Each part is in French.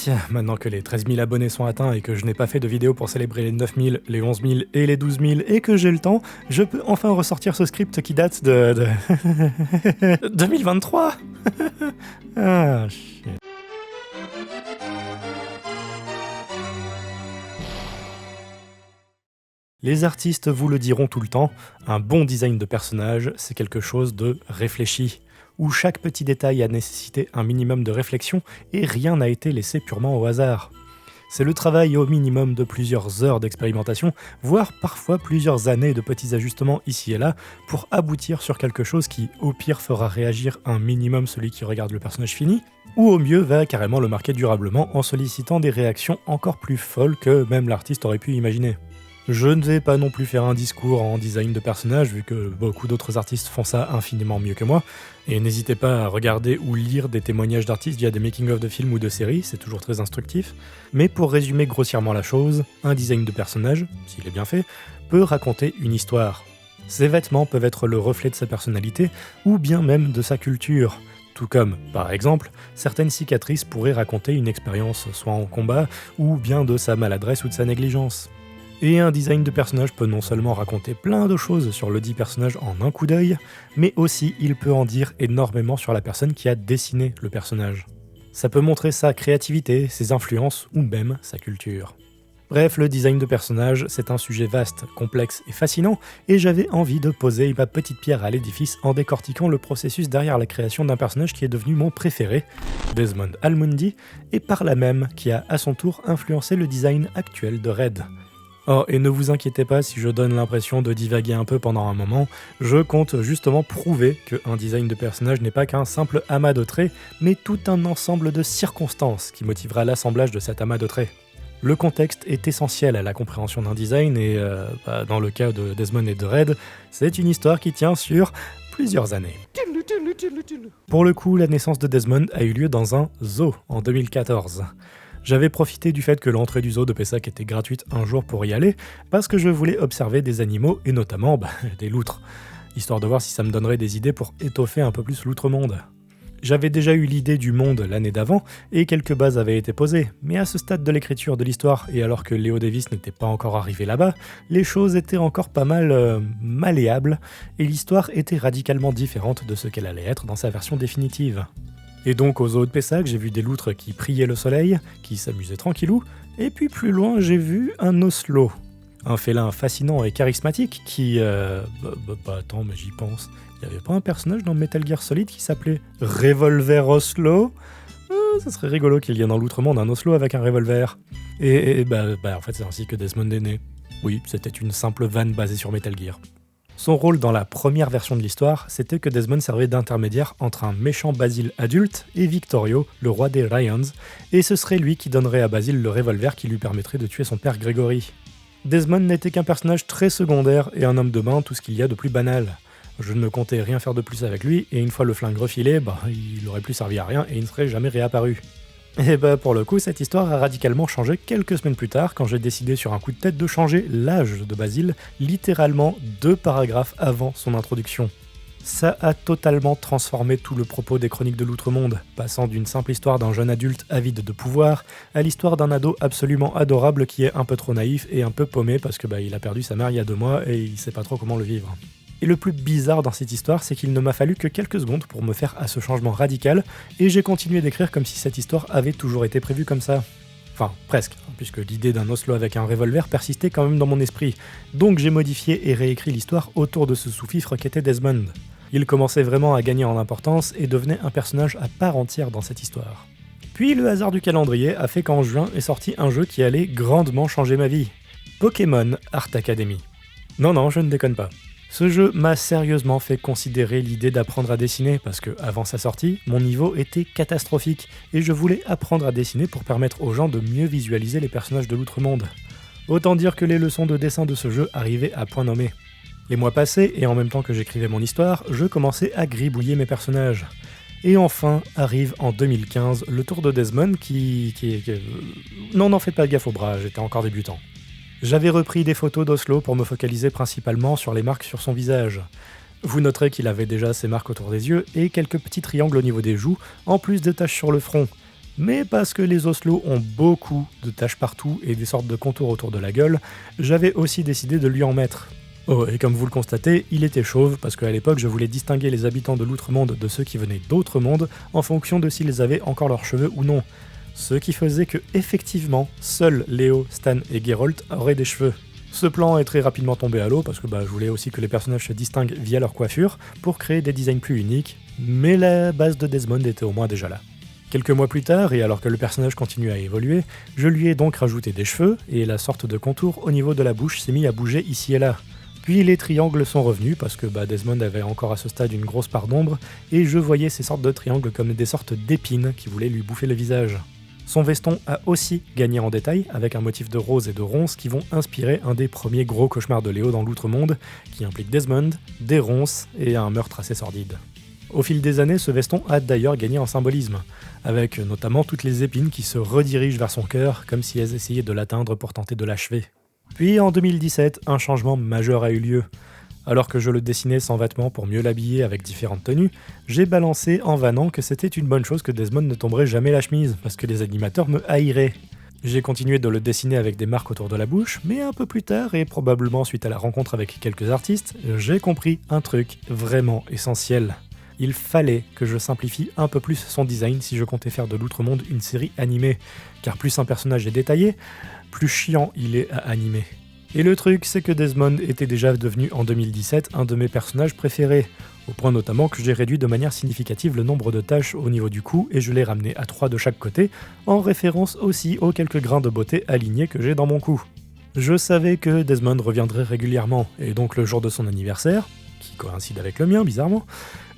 Tiens, maintenant que les 13 000 abonnés sont atteints et que je n'ai pas fait de vidéo pour célébrer les 9 000, les 11 000 et les 12 000 et que j'ai le temps, je peux enfin ressortir ce script qui date de 2023. Ah, shit. Les artistes vous le diront tout le temps, un bon design de personnage, c'est quelque chose de réfléchi, où chaque petit détail a nécessité un minimum de réflexion et rien n'a été laissé purement au hasard. C'est le travail au minimum de plusieurs heures d'expérimentation, voire parfois plusieurs années de petits ajustements ici et là, pour aboutir sur quelque chose qui, au pire, fera réagir un minimum celui qui regarde le personnage fini, ou au mieux va carrément le marquer durablement en sollicitant des réactions encore plus folles que même l'artiste aurait pu imaginer. Je ne vais pas non plus faire un discours en design de personnage, vu que beaucoup d'autres artistes font ça infiniment mieux que moi, et n'hésitez pas à regarder ou lire des témoignages d'artistes via des making-of de films ou de séries, c'est toujours très instructif. Mais pour résumer grossièrement la chose, un design de personnage, s'il est bien fait, peut raconter une histoire. Ses vêtements peuvent être le reflet de sa personnalité, ou bien même de sa culture. Tout comme, par exemple, certaines cicatrices pourraient raconter une expérience soit en combat, ou bien de sa maladresse ou de sa négligence. Et un design de personnage peut non seulement raconter plein de choses sur le dit personnage en un coup d'œil, mais aussi il peut en dire énormément sur la personne qui a dessiné le personnage. Ça peut montrer sa créativité, ses influences ou même sa culture. Bref, le design de personnage, c'est un sujet vaste, complexe et fascinant, et j'avais envie de poser ma petite pierre à l'édifice en décortiquant le processus derrière la création d'un personnage qui est devenu mon préféré, Desmond Almundi, et par là même qui a à son tour influencé le design actuel de Red. Oh, et ne vous inquiétez pas si je donne l'impression de divaguer un peu pendant un moment, je compte justement prouver qu'un design de personnage n'est pas qu'un simple amas de traits, mais tout un ensemble de circonstances qui motivera l'assemblage de cet amas de traits. Le contexte est essentiel à la compréhension d'un design et, dans le cas de Desmond et de Red, c'est une histoire qui tient sur plusieurs années. Pour le coup, la naissance de Desmond a eu lieu dans un zoo en 2014. J'avais profité du fait que l'entrée du zoo de Pessac était gratuite un jour pour y aller, parce que je voulais observer des animaux, et notamment des loutres, histoire de voir si ça me donnerait des idées pour étoffer un peu plus l'outre-monde. J'avais déjà eu l'idée du monde l'année d'avant, et quelques bases avaient été posées, mais à ce stade de l'écriture de l'histoire, et alors que Léo Davis n'était pas encore arrivé là-bas, les choses étaient encore pas mal malléables, et l'histoire était radicalement différente de ce qu'elle allait être dans sa version définitive. Et donc au zoo de Pessac, j'ai vu des loutres qui priaient le soleil, qui s'amusaient tranquillou, et puis plus loin j'ai vu un oslo. Un félin fascinant et charismatique qui... attends, mais j'y pense. Il y avait pas un personnage dans Metal Gear Solid qui s'appelait Revolver Oslo ? Ça serait rigolo qu'il y ait dans l'outre-monde un oslo avec un revolver. Et en fait c'est ainsi que Desmond est né. Oui, c'était une simple vanne basée sur Metal Gear. Son rôle dans la première version de l'histoire, c'était que Desmond servait d'intermédiaire entre un méchant Basil adulte et Victorio, le roi des Ryans, et ce serait lui qui donnerait à Basil le revolver qui lui permettrait de tuer son père Gregory. Desmond n'était qu'un personnage très secondaire et un homme de main, tout ce qu'il y a de plus banal. Je ne comptais rien faire de plus avec lui, et une fois le flingue refilé, il aurait plus servi à rien et il ne serait jamais réapparu. Et pour le coup, cette histoire a radicalement changé quelques semaines plus tard quand j'ai décidé sur un coup de tête de changer l'âge de Basil, littéralement 2 paragraphes avant son introduction. Ça a totalement transformé tout le propos des Chroniques de l'Outre-Monde, passant d'une simple histoire d'un jeune adulte avide de pouvoir à l'histoire d'un ado absolument adorable qui est un peu trop naïf et un peu paumé parce que il a perdu sa mère il y a 2 mois et il sait pas trop comment le vivre. Et le plus bizarre dans cette histoire, c'est qu'il ne m'a fallu que quelques secondes pour me faire à ce changement radical, et j'ai continué d'écrire comme si cette histoire avait toujours été prévue comme ça. Enfin, presque, puisque l'idée d'un oslo avec un revolver persistait quand même dans mon esprit, donc j'ai modifié et réécrit l'histoire autour de ce sous-fifre qu'était Desmond. Il commençait vraiment à gagner en importance et devenait un personnage à part entière dans cette histoire. Puis le hasard du calendrier a fait qu'en juin est sorti un jeu qui allait grandement changer ma vie. Pokémon Art Academy. Non, je ne déconne pas. Ce jeu m'a sérieusement fait considérer l'idée d'apprendre à dessiner parce que, avant sa sortie, mon niveau était catastrophique et je voulais apprendre à dessiner pour permettre aux gens de mieux visualiser les personnages de l'Outre-Monde. Autant dire que les leçons de dessin de ce jeu arrivaient à point nommé. Les mois passaient et en même temps que j'écrivais mon histoire, je commençais à gribouiller mes personnages. Et enfin arrive en 2015 le tour de Desmond Non, n'en faites pas gaffe au bras, j'étais encore débutant. J'avais repris des photos d'Oslo pour me focaliser principalement sur les marques sur son visage. Vous noterez qu'il avait déjà ses marques autour des yeux et quelques petits triangles au niveau des joues, en plus de taches sur le front. Mais parce que les Oslo ont beaucoup de taches partout et des sortes de contours autour de la gueule, j'avais aussi décidé de lui en mettre. Oh, et comme vous le constatez, il était chauve parce qu'à l'époque je voulais distinguer les habitants de l'outre-monde de ceux qui venaient d'autres mondes en fonction de s'ils avaient encore leurs cheveux ou non. Ce qui faisait que, effectivement, seuls Léo, Stan et Geralt auraient des cheveux. Ce plan est très rapidement tombé à l'eau parce que je voulais aussi que les personnages se distinguent via leur coiffure pour créer des designs plus uniques, mais la base de Desmond était au moins déjà là. Quelques mois plus tard, et alors que le personnage continue à évoluer, je lui ai donc rajouté des cheveux, et la sorte de contour au niveau de la bouche s'est mis à bouger ici et là. Puis les triangles sont revenus, parce que Desmond avait encore à ce stade une grosse part d'ombre, et je voyais ces sortes de triangles comme des sortes d'épines qui voulaient lui bouffer le visage. Son veston a aussi gagné en détail, avec un motif de rose et de ronces qui vont inspirer un des premiers gros cauchemars de Léo dans l'Outre-Monde, qui implique Desmond, des ronces et un meurtre assez sordide. Au fil des années, ce veston a d'ailleurs gagné en symbolisme, avec notamment toutes les épines qui se redirigent vers son cœur, comme si elles essayaient de l'atteindre pour tenter de l'achever. Puis en 2017, un changement majeur a eu lieu. Alors que je le dessinais sans vêtements pour mieux l'habiller avec différentes tenues, j'ai balancé en vannant que c'était une bonne chose que Desmond ne tomberait jamais la chemise, parce que les animateurs me haïraient. J'ai continué de le dessiner avec des marques autour de la bouche, mais un peu plus tard, et probablement suite à la rencontre avec quelques artistes, j'ai compris un truc vraiment essentiel. Il fallait que je simplifie un peu plus son design si je comptais faire de l'Outre-Monde une série animée, car plus un personnage est détaillé, plus chiant il est à animer. Et le truc, c'est que Desmond était déjà devenu en 2017 un de mes personnages préférés, au point notamment que j'ai réduit de manière significative le nombre de taches au niveau du cou et je l'ai ramené à 3 de chaque côté, en référence aussi aux quelques grains de beauté alignés que j'ai dans mon cou. Je savais que Desmond reviendrait régulièrement, et donc le jour de son anniversaire, qui coïncide avec le mien bizarrement,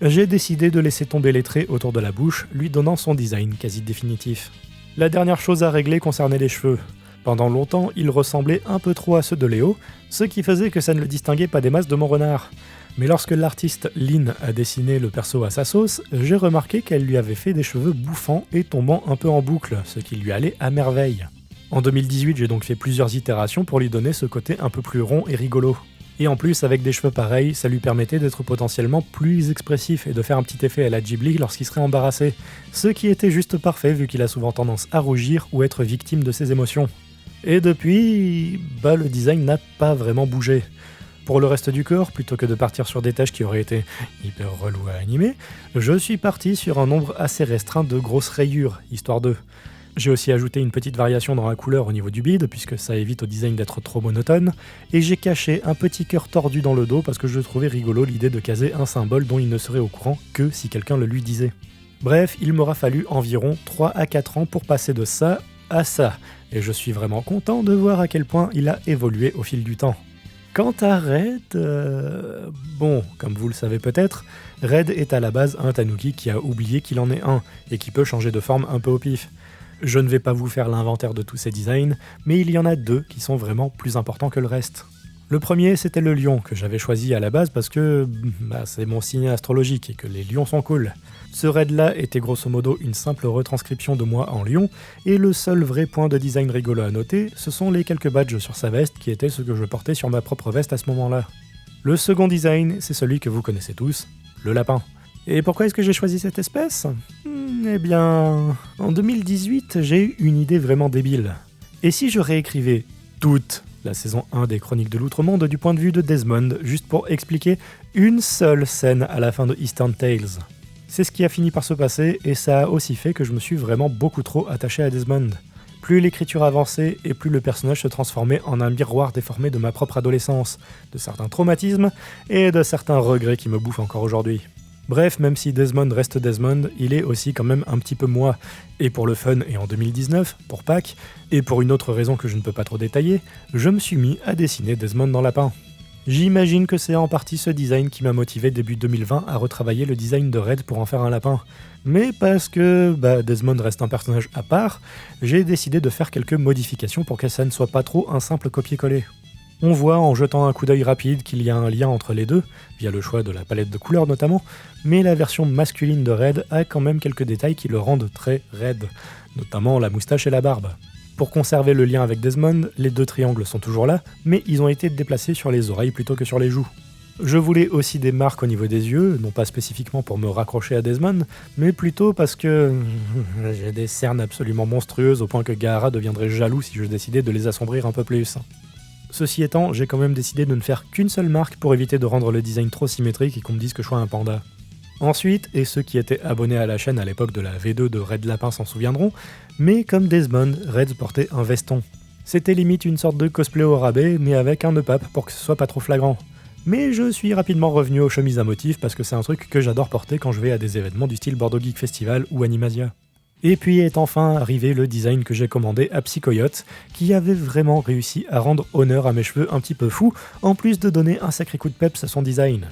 j'ai décidé de laisser tomber les traits autour de la bouche, lui donnant son design quasi définitif. La dernière chose à régler concernait les cheveux. Pendant longtemps, ils ressemblaient un peu trop à ceux de Léo, ce qui faisait que ça ne le distinguait pas des masses de mon renard. Mais lorsque l'artiste Lynn a dessiné le perso à sa sauce, j'ai remarqué qu'elle lui avait fait des cheveux bouffants et tombant un peu en boucle, ce qui lui allait à merveille. En 2018, j'ai donc fait plusieurs itérations pour lui donner ce côté un peu plus rond et rigolo. Et en plus, avec des cheveux pareils, ça lui permettait d'être potentiellement plus expressif et de faire un petit effet à la Ghibli lorsqu'il serait embarrassé, ce qui était juste parfait vu qu'il a souvent tendance à rougir ou être victime de ses émotions. Et depuis, le design n'a pas vraiment bougé. Pour le reste du corps, plutôt que de partir sur des tâches qui auraient été hyper reloues à animer, je suis parti sur un nombre assez restreint de grosses rayures, histoire de... J'ai aussi ajouté une petite variation dans la couleur au niveau du bide, puisque ça évite au design d'être trop monotone, et j'ai caché un petit cœur tordu dans le dos parce que je trouvais rigolo l'idée de caser un symbole dont il ne serait au courant que si quelqu'un le lui disait. Bref, il m'aura fallu environ 3 à 4 ans pour passer de ça à ça, et je suis vraiment content de voir à quel point il a évolué au fil du temps. Quant à Red, comme vous le savez peut-être, Red est à la base un tanuki qui a oublié qu'il en est un, et qui peut changer de forme un peu au pif. Je ne vais pas vous faire l'inventaire de tous ces designs, mais il y en a 2 qui sont vraiment plus importants que le reste. Le premier, c'était le lion, que j'avais choisi à la base parce que c'est mon signe astrologique et que les lions sont cool. Ce raid-là était grosso modo une simple retranscription de moi en lion, et le seul vrai point de design rigolo à noter, ce sont les quelques badges sur sa veste qui étaient ce que je portais sur ma propre veste à ce moment-là. Le second design, c'est celui que vous connaissez tous, le lapin. Et pourquoi est-ce que j'ai choisi cette espèce ? Eh bien, en 2018, j'ai eu une idée vraiment débile. Et si je réécrivais toute la saison 1 des Chroniques de l'Outre-Monde du point de vue de Desmond, juste pour expliquer une seule scène à la fin de Eastern Tales ? C'est ce qui a fini par se passer, et ça a aussi fait que je me suis vraiment beaucoup trop attaché à Desmond. Plus l'écriture avançait, et plus le personnage se transformait en un miroir déformé de ma propre adolescence, de certains traumatismes, et de certains regrets qui me bouffent encore aujourd'hui. Bref, même si Desmond reste Desmond, il est aussi quand même un petit peu moi. Et pour le fun, et en 2019, pour Pâques, et pour une autre raison que je ne peux pas trop détailler, je me suis mis à dessiner Desmond dans Lapin. J'imagine que c'est en partie ce design qui m'a motivé début 2020 à retravailler le design de Red pour en faire un lapin. Mais parce que Desmond reste un personnage à part, j'ai décidé de faire quelques modifications pour que ça ne soit pas trop un simple copier-coller. On voit en jetant un coup d'œil rapide qu'il y a un lien entre les deux, via le choix de la palette de couleurs notamment, mais la version masculine de Red a quand même quelques détails qui le rendent très Red, notamment la moustache et la barbe. Pour conserver le lien avec Desmond, les 2 triangles sont toujours là, mais ils ont été déplacés sur les oreilles plutôt que sur les joues. Je voulais aussi des marques au niveau des yeux, non pas spécifiquement pour me raccrocher à Desmond, mais plutôt parce que j'ai des cernes absolument monstrueuses au point que Gaara deviendrait jaloux si je décidais de les assombrir un peu plus. Ceci étant, j'ai quand même décidé de ne faire qu'une seule marque pour éviter de rendre le design trop symétrique et qu'on me dise que je sois un panda. Ensuite, et ceux qui étaient abonnés à la chaîne à l'époque de la V2 de Red Lapin s'en souviendront, mais comme Desmond, Red portait un veston. C'était limite une sorte de cosplay au rabais, mais avec un nœud pape pour que ce soit pas trop flagrant. Mais je suis rapidement revenu aux chemises à motifs parce que c'est un truc que j'adore porter quand je vais à des événements du style Bordeaux Geek Festival ou Animasia. Et puis est enfin arrivé le design que j'ai commandé à Psychoyote, qui avait vraiment réussi à rendre honneur à mes cheveux un petit peu fous, en plus de donner un sacré coup de peps à son design.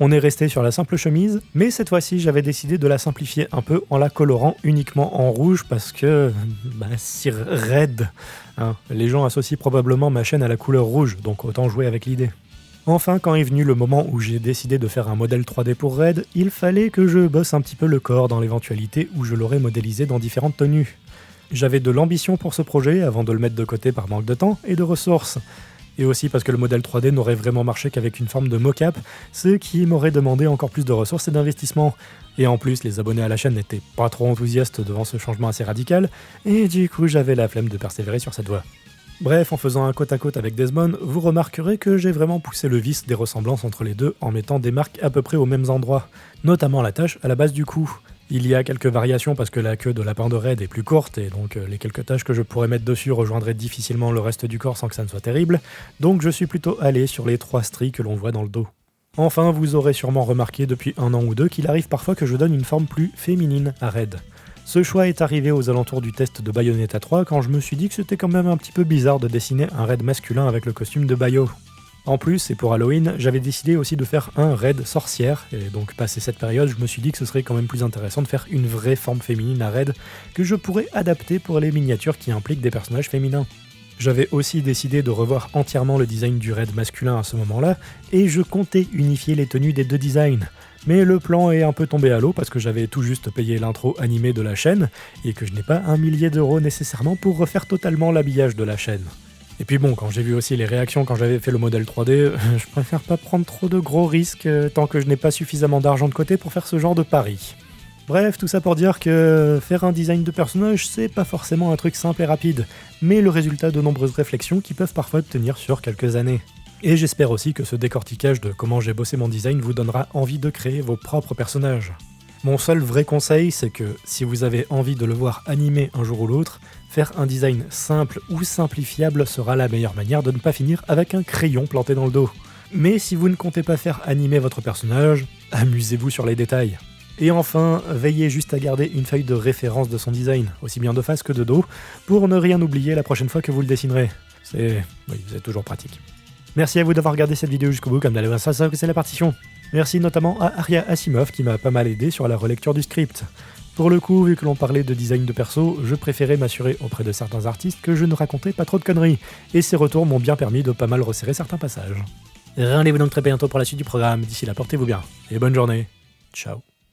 On est resté sur la simple chemise, mais cette fois-ci j'avais décidé de la simplifier un peu en la colorant uniquement en rouge parce que... si raide, hein. Les gens associent probablement ma chaîne à la couleur rouge, donc autant jouer avec l'idée. Enfin, quand est venu le moment où j'ai décidé de faire un modèle 3D pour Red, il fallait que je bosse un petit peu le corps dans l'éventualité où je l'aurais modélisé dans différentes tenues. J'avais de l'ambition pour ce projet avant de le mettre de côté par manque de temps et de ressources. Et aussi parce que le modèle 3D n'aurait vraiment marché qu'avec une forme de mocap, ce qui m'aurait demandé encore plus de ressources et d'investissement. Et en plus, les abonnés à la chaîne n'étaient pas trop enthousiastes devant ce changement assez radical, et du coup j'avais la flemme de persévérer sur cette voie. Bref, en faisant un côte à côte avec Desmond, vous remarquerez que j'ai vraiment poussé le vice des ressemblances entre les deux en mettant des marques à peu près aux mêmes endroits, notamment la tache à la base du cou. Il y a quelques variations parce que la queue de lapin de Red est plus courte et donc les quelques taches que je pourrais mettre dessus rejoindraient difficilement le reste du corps sans que ça ne soit terrible, donc je suis plutôt allé sur les 3 stries que l'on voit dans le dos. Enfin, vous aurez sûrement remarqué depuis 1 an ou 2 qu'il arrive parfois que je donne une forme plus féminine à Red. Ce choix est arrivé aux alentours du test de Bayonetta 3 quand je me suis dit que c'était quand même un petit peu bizarre de dessiner un Red masculin avec le costume de Bayo. En plus, et pour Halloween, j'avais décidé aussi de faire un Red sorcière, et donc passé cette période, je me suis dit que ce serait quand même plus intéressant de faire une vraie forme féminine à Red que je pourrais adapter pour les miniatures qui impliquent des personnages féminins. J'avais aussi décidé de revoir entièrement le design du Red masculin à ce moment-là, et je comptais unifier les tenues des 2 designs. Mais le plan est un peu tombé à l'eau parce que j'avais tout juste payé l'intro animée de la chaîne, et que je n'ai pas 1 millier d'euros nécessairement pour refaire totalement l'habillage de la chaîne. Et puis bon, quand j'ai vu aussi les réactions quand j'avais fait le modèle 3D, je préfère pas prendre trop de gros risques tant que je n'ai pas suffisamment d'argent de côté pour faire ce genre de pari. Bref, tout ça pour dire que faire un design de personnage, c'est pas forcément un truc simple et rapide, mais le résultat de nombreuses réflexions qui peuvent parfois tenir sur quelques années. Et j'espère aussi que ce décortiquage de comment j'ai bossé mon design vous donnera envie de créer vos propres personnages. Mon seul vrai conseil, c'est que si vous avez envie de le voir animé un jour ou l'autre, faire un design simple ou simplifiable sera la meilleure manière de ne pas finir avec un crayon planté dans le dos. Mais si vous ne comptez pas faire animer votre personnage, amusez-vous sur les détails. Et enfin, veillez juste à garder une feuille de référence de son design, aussi bien de face que de dos, pour ne rien oublier la prochaine fois que vous le dessinerez. C'est toujours pratique. Merci à vous d'avoir regardé cette vidéo jusqu'au bout, comme d'aller voir ça, c'est la partition. Merci notamment à Aria Asimov qui m'a pas mal aidé sur la relecture du script. Pour le coup, vu que l'on parlait de design de perso, je préférais m'assurer auprès de certains artistes que je ne racontais pas trop de conneries, et ces retours m'ont bien permis de pas mal resserrer certains passages. Rendez-vous donc très bientôt pour la suite du programme, d'ici là portez-vous bien, et bonne journée, ciao.